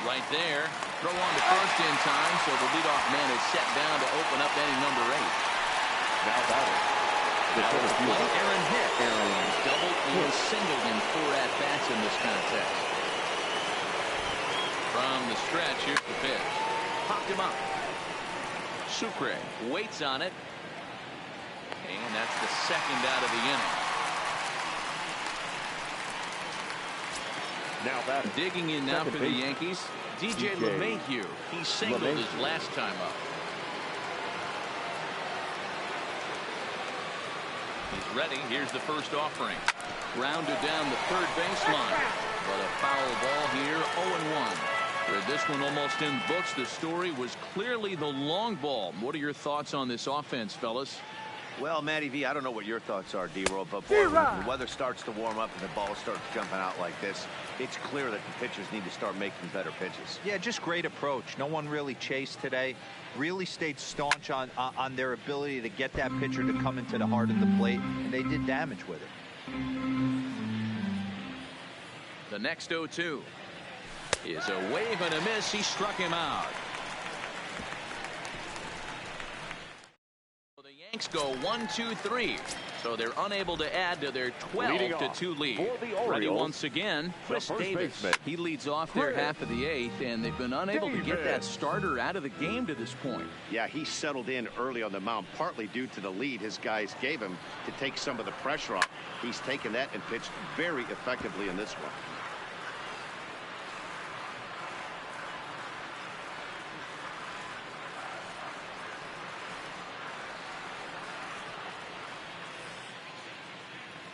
right there. Throw on to first in time, so the leadoff man is set down to open up inning number 8. Now batter. Aaron Hicks. Aaron has doubled and singled in 4 at-bats in this contest. From the stretch, here's the pitch. Popped him up. Sucre waits on it. And that's the second out of the inning. Now batter. Digging in now for the Yankees, DJ LeMahieu. He singled his last time up. He's ready. Here's the first offering. Grounded down the third baseline. But a foul ball here, 0-1. With this one almost in the books, the story was clearly the long ball. What are your thoughts on this offense, fellas? Well, Matty V, I don't know what your thoughts are, D-Roll, but boy, when the weather starts to warm up and the ball starts jumping out like this, it's clear that the pitchers need to start making better pitches. Yeah, just great approach. No one really chased today. Really stayed staunch on their ability to get that pitcher to come into the heart of the plate, and they did damage with it. The next 0-2 is a wave and a miss. He struck him out. Yanks go 1-2-3, so they're unable to add to their 12-2 lead. Ready once again, Chris Davis. He leads off their half of the 8th, and they've been unable to get that starter out of the game to this point. Yeah, he settled in early on the mound, partly due to the lead his guys gave him to take some of the pressure off. He's taken that and pitched very effectively in this one.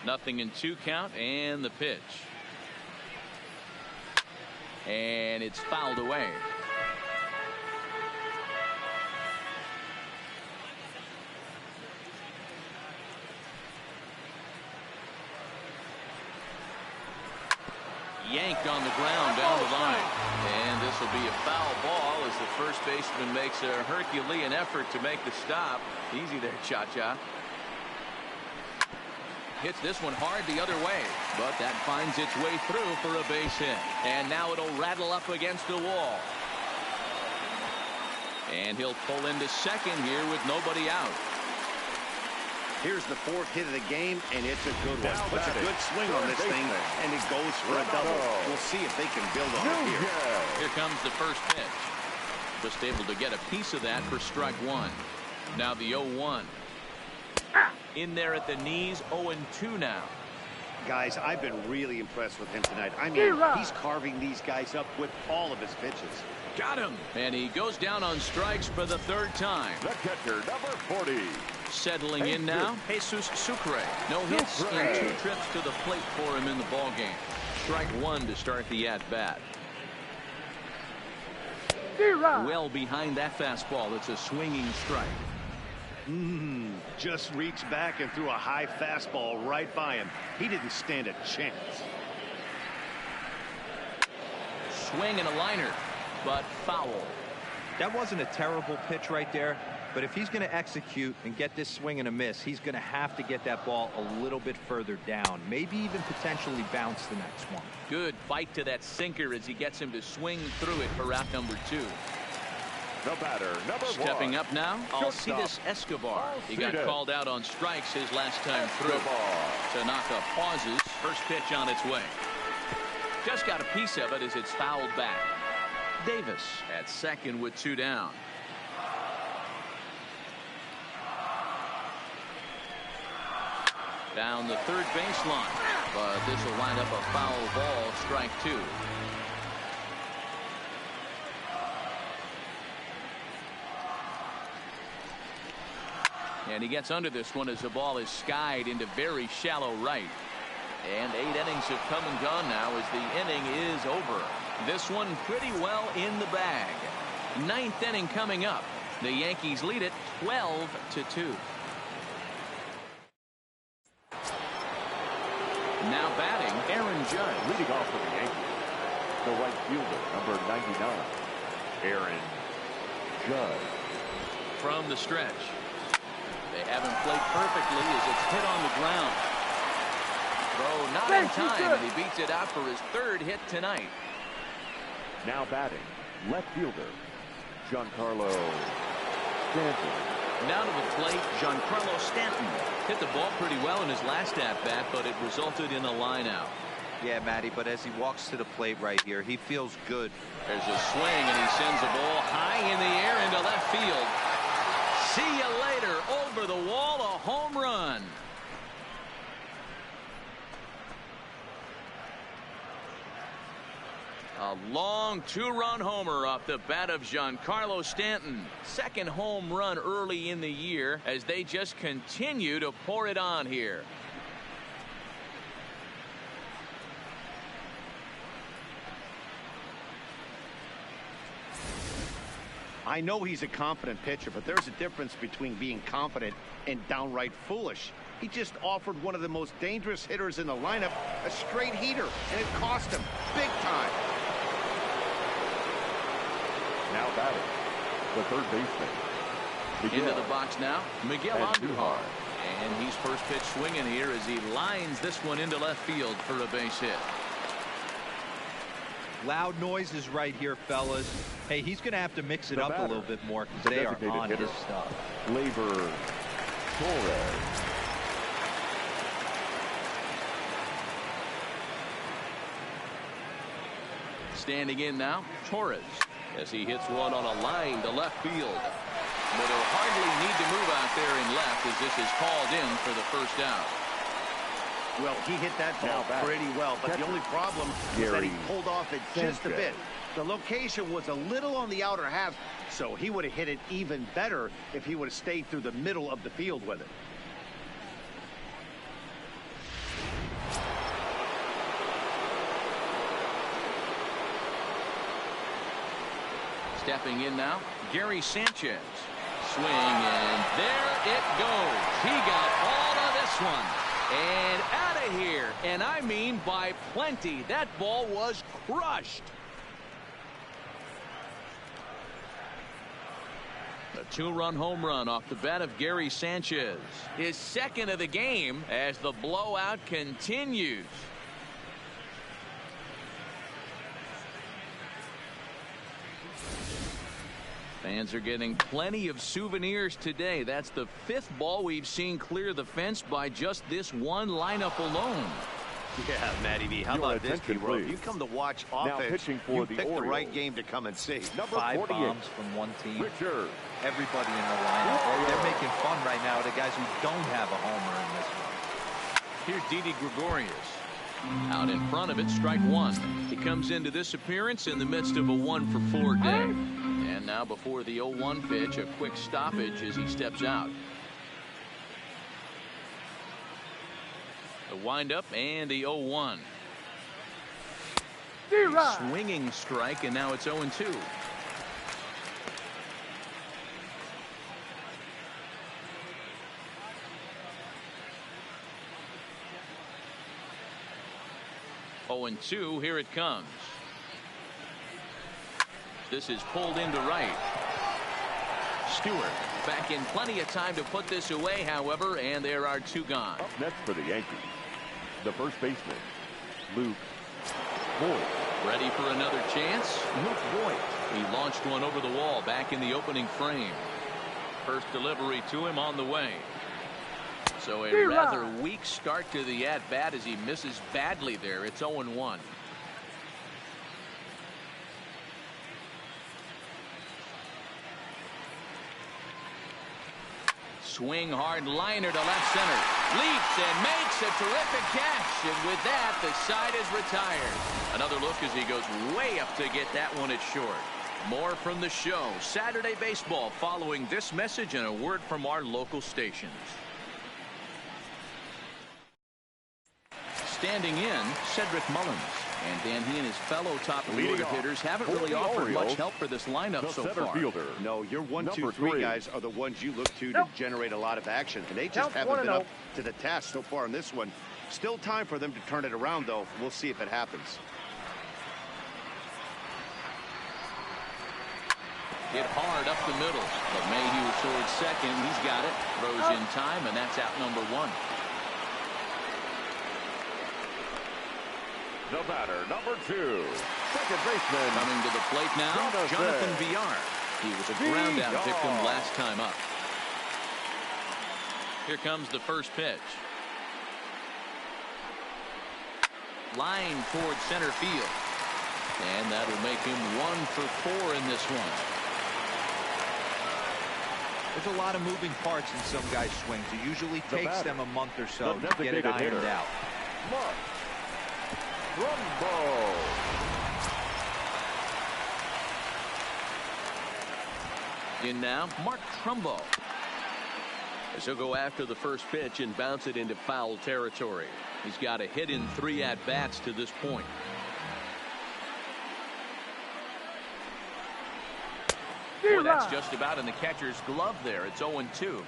Nothing in 2 count, and the pitch. And it's fouled away. Yanked on the ground down the line. And this will be a foul ball as the first baseman makes a Herculean effort to make the stop. Easy there, Cha-Cha. Hits this one hard the other way, but that finds its way through for a base hit. And now it'll rattle up against the wall. And he'll pull into second here with nobody out. Here's the 4th hit of the game, and it's a good one. Puts a good swing on this thing, and it goes for a double. We'll see if they can build on it here. Here comes the first pitch. Just able to get a piece of that for strike 1. Now the 0-1. In there at the knees, 0-2 now. Guys, I've been really impressed with him tonight. I mean, he's carving these guys up with all of his pitches. Got him. And he goes down on strikes for the 3rd time. The catcher, number 40. Settling in now, Jesus Sucre. No hits and 2 trips to the plate for him in the ballgame. Strike 1 to start the at-bat. Well behind that fastball. It's a swinging strike. Just reached back and threw a high fastball right by him. He didn't stand a chance. Swing and a liner, but foul. That wasn't a terrible pitch right there, but if he's going to execute and get this swing and a miss, he's going to have to get that ball a little bit further down, maybe even potentially bounce the next one. Good bite to that sinker as he gets him to swing through it for route number 2. The batter, number 1. Stepping up now, Alcides Escobar. He got called out on strikes his last time through. Tanaka pauses. First pitch on its way. Just got a piece of it as it's fouled back. Davis at second with 2 down. Down the third baseline, but this will wind up a foul ball, strike 2. And he gets under this one as the ball is skied into very shallow right. And 8 innings have come and gone now as the inning is over. This one pretty well in the bag. 9th inning coming up. The Yankees lead it 12-2. Now batting, Aaron Judge. Leading off for the Yankees, the right fielder, number 99, Aaron Judge. From the stretch. They haven't played perfectly as it's hit on the ground. Throw not in time, and he beats it out for his third hit tonight. Now batting, left fielder, Giancarlo Stanton. Now to the plate, Giancarlo Stanton. Hit the ball pretty well in his last at-bat, but it resulted in a line-out. Yeah, Matty, but as he walks to the plate right here, he feels good. There's a swing, and he sends a ball high in the air into left field. See you later. Over the wall, a home run. A long two-run homer off the bat of Giancarlo Stanton. Second home run early in the year as they just continue to pour it on here. I know he's a confident pitcher, but there's a difference between being confident and downright foolish. He just offered one of the most dangerous hitters in the lineup a straight heater, and it cost him big time. Now batting, the third baseman, Miguel. Into the box now, Miguel Andujar. And he's first pitch swinging here as he lines this one into left field for a base hit. Loud noises right here, fellas. Hey, he's going to have to mix it up a little bit more because they are on his stuff. Gleyber Torres. Standing in now, Torres, as he hits one on a line to left field. But he'll hardly need to move out there in left as this is called in for the first out. Well, he hit that ball pretty well, but the only problem is that he pulled off it just a bit. The location was a little on the outer half, so he would have hit it even better if he would have stayed through the middle of the field with it. Stepping in now, Gary Sanchez. Swing, and there it goes. He got all of this one. And out of here. And I mean by plenty. That ball was crushed. A two-run home run off the bat of Gary Sanchez. His second of the game as the blowout continues. Fans are getting plenty of souvenirs today. That's the fifth ball we've seen clear the fence by just this one lineup alone. Yeah, Matty V. How about this, P-Row? You come to watch offense, you pick the right game to come and see. Number 5 48. bombs from one team. Richard. Everybody in the lineup. They're making fun right now of the guys who don't have a homer in this one. Here's Didi Gregorius. Out in front of it, strike one. He comes into this appearance in the midst of a 1-for-4 day. And now before the 0-1 pitch, a quick stoppage as he steps out. The windup and the 0-1. Swinging strike, and now it's 0-2. And 2, here it comes. This is pulled into right. Stewart back in plenty of time to put this away, however, and there are 2 gone. Up next for the Yankees, the first baseman, Luke Voit. Ready for another chance? Luke Voit. He launched one over the wall back in the opening frame. First delivery to him on the way. So a rather weak start to the at-bat as he misses badly there. It's 0-1. Swing hard liner to left center. Leaps and makes a terrific catch. And with that, the side is retired. Another look as he goes way up to get that one at short. More from the show. Saturday Baseball following this message and a word from our local stations. Standing in, Cedric Mullins. And Dan, he and his fellow top order hitters haven't really offered much help for this lineup so far. Fielder. No, your 1, 2, 3 guys are the ones you look to generate a lot of action. And they just haven't been up to the task so far in this one. Still time for them to turn it around, though. We'll see if it happens. Hit hard up the middle, but Mayhew towards second. He's got it. Throws in time, and that's out number 1. The batter, number 2, second baseman. Coming to the plate now, Jonathan Villar. He was a ground out victim last time up. Here comes the first pitch. Line towards center field. And that'll make him 1 for 4 in this one. There's a lot of moving parts in some guys' swings. It usually takes them a month or so to get it ironed out. Mark Trumbo. In now, Mark Trumbo. As he'll go after the first pitch and bounce it into foul territory. He's got a hit in 3 at-bats to this point. Boy, that's just about in the catcher's glove there. It's 0-2.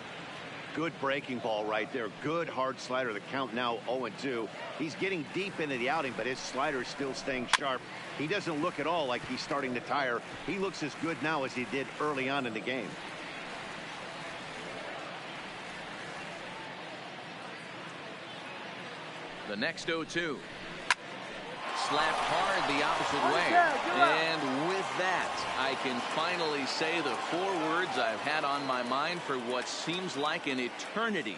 Good breaking ball right there. Good hard slider. The count now 0-2. He's getting deep into the outing, but his slider is still staying sharp. He doesn't look at all like he's starting to tire. He looks as good now as he did early on in the game. The next 0-2. Slapped hard the opposite way. And with that, I can finally say the 4 words I've had on my mind for what seems like an eternity.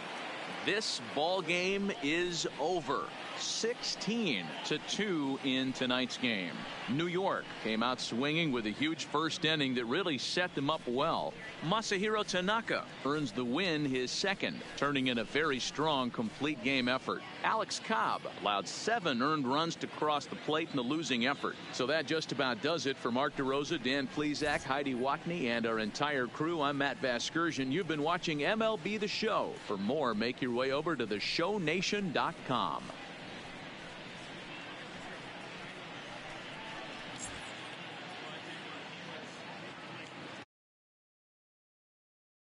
This ball game is over. 16-2 in tonight's game. New York came out swinging with a huge first inning that really set them up well. Masahiro Tanaka earns the win, his second, turning in a very strong complete game effort. Alex Cobb allowed 7 earned runs to cross the plate in the losing effort. So that just about does it for Mark DeRosa, Dan Plesac, Heidi Watney, and our entire crew. I'm Matt Vasgersian. You've been watching MLB The Show. For more, make your way over to theshownation.com.